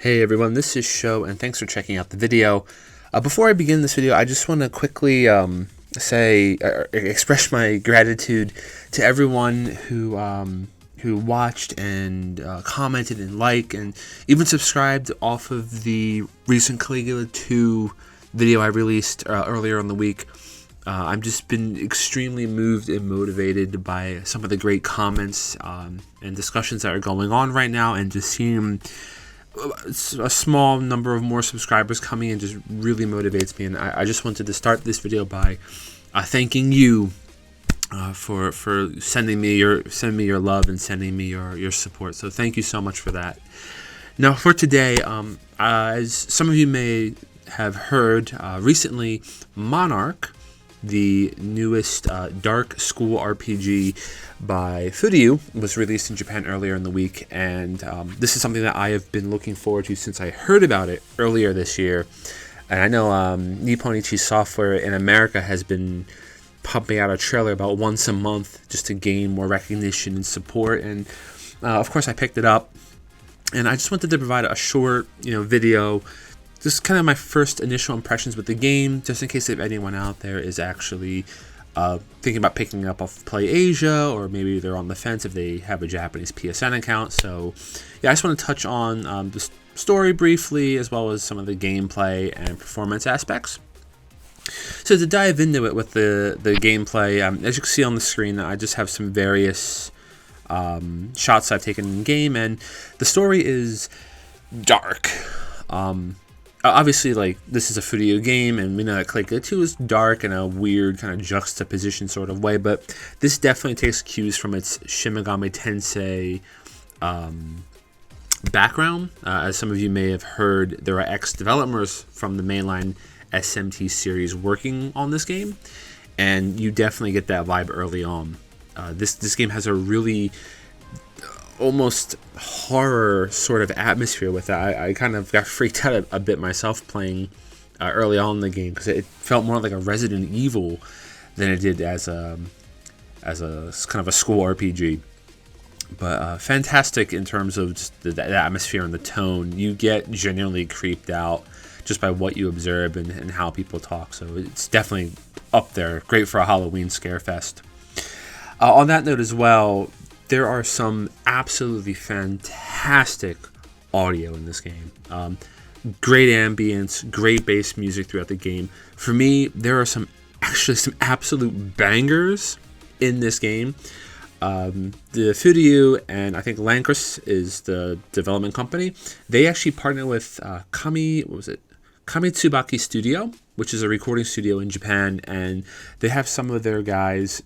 Hey everyone, this is Sho, and thanks for checking out the video. Before I begin this video, I just want to quickly express my gratitude to everyone who watched and commented and liked and even subscribed off of the recent Caligula 2 video I released earlier in the week. I've just been extremely moved and motivated by some of the great comments and discussions that are going on right now, and just seeing a small number of more subscribers coming in just really motivates me. And I just wanted to start this video by thanking you for sending me your love and sending me your support. So thank you so much for that. Now for today, as some of you may have heard, recently Monarch, the newest dark school RPG by Furyu, was released in Japan earlier in the week, and this is something that I have been looking forward to since I heard about it earlier this year. And I know Nippon Ichi Software in America has been pumping out a trailer about once a month just to gain more recognition and support, and of course I picked it up, and I just wanted to provide a short video, just kind of my first initial impressions with the game, just in case if anyone out there is actually thinking about picking up off Play Asia, or maybe they're on the fence if they have a Japanese PSN account. So yeah, I just want to touch on the story briefly, as well as some of the gameplay and performance aspects. So to dive into it with the gameplay, as you can see on the screen, I just have some various shots I've taken in game, and the story is dark. Obviously, like, this is a Furyu game, and we know that Caligula 2 is dark in a weird kind of juxtaposition sort of way, but this definitely takes cues from its Shin Megami Tensei background. As some of you may have heard, there are ex-developers from the mainline SMT series working on this game, and you definitely get that vibe early on. This game has a really almost horror sort of atmosphere with it. I kind of got freaked out a bit myself playing early on in the game, because it felt more like a Resident Evil than it did as a kind of a school RPG. But fantastic in terms of just the atmosphere and the tone. You get genuinely creeped out just by what you observe and how people talk. So it's definitely up there. Great for a Halloween scare fest. On that note as well, there are some absolutely fantastic audio in this game. Great ambience, great bass music throughout the game. For me, there are some absolute bangers in this game. The Furyu, and I think Lancris is the development company, they actually partner with Kamitsubaki Studio, which is a recording studio in Japan, and they have some of their guys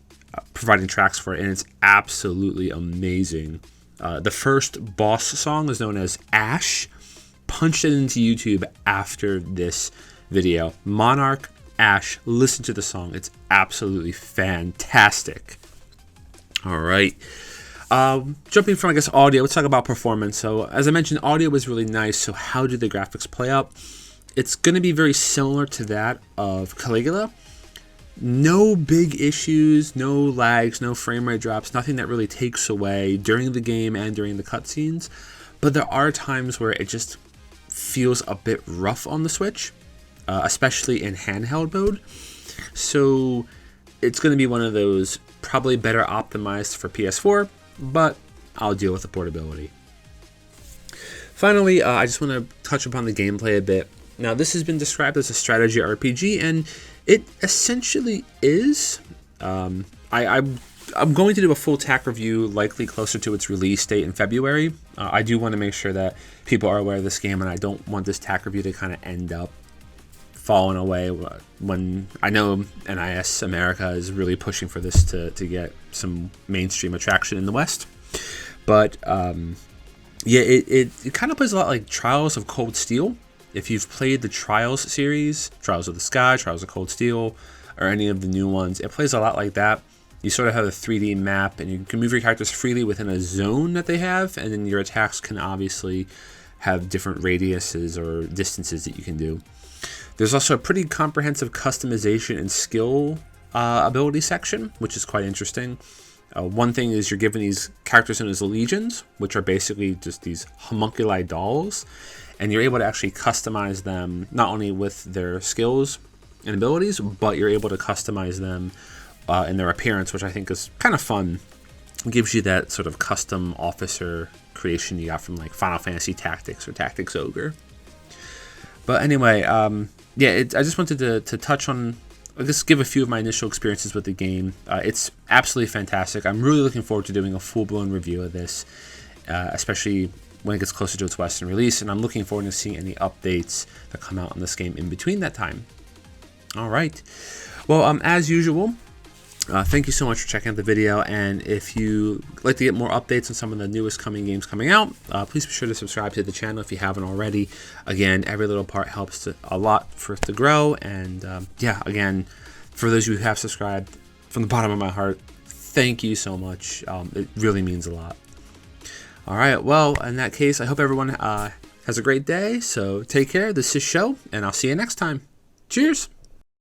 providing tracks for it, and it's absolutely amazing. The first boss song is known as Ash. Punched it into YouTube after this video. Monarch, Ash, listen to the song. It's absolutely fantastic. Alright. Jumping from, I guess, audio, let's talk about performance. So, as I mentioned, audio was really nice. So how do the graphics play out? It's going to be very similar to that of Caligula. No big issues, no lags, no frame rate drops, nothing that really takes away during the game and during the cutscenes. But there are times where it just feels a bit rough on the Switch, especially in handheld mode. So it's going to be one of those probably better optimized for PS4, but I'll deal with the portability. Finally, I just want to touch upon the gameplay a bit. Now, this has been described as a strategy RPG, and it essentially is. I'm going to do a full TAC review, likely closer to its release date in February. I do want to make sure that people are aware of this game, and I don't want this TAC review to kind of end up falling away when I know NIS America is really pushing for this to get some mainstream attraction in the West. But yeah, it kind of plays a lot like Trials of Cold Steel. If you've played the Trials series, Trials of the Sky, Trials of Cold Steel, or any of the new ones, it plays a lot like that. You sort of have a 3D map, and you can move your characters freely within a zone that they have, and then your attacks can obviously have different radiuses or distances that you can do. There's also a pretty comprehensive customization and skill ability section, which is quite interesting. One thing is you're given these characters known as legions, which are basically just these homunculi dolls, and you're able to actually customize them not only with their skills and abilities, but you're able to customize them in their appearance, which I think is kind of fun. It gives you that sort of custom officer creation you got from like Final Fantasy Tactics or Tactics Ogre. But anyway, yeah, I just wanted to touch on, just give a few of my initial experiences with the game. It's absolutely fantastic. I'm really looking forward to doing a full-blown review of this, especially when it gets closer to its Western release, and I'm looking forward to seeing any updates that come out on this game in between that time. All right. Well, as usual, thank you so much for checking out the video, and if you like to get more updates on some of the newest games coming out, please be sure to subscribe to the channel if you haven't already. Again, every little part helps a lot for us to grow, and yeah, again, for those of you who have subscribed, from the bottom of my heart, thank you so much. It really means a lot. All right, well, in that case, I hope everyone has a great day, so take care. This is Show, and I'll see you next time. Cheers!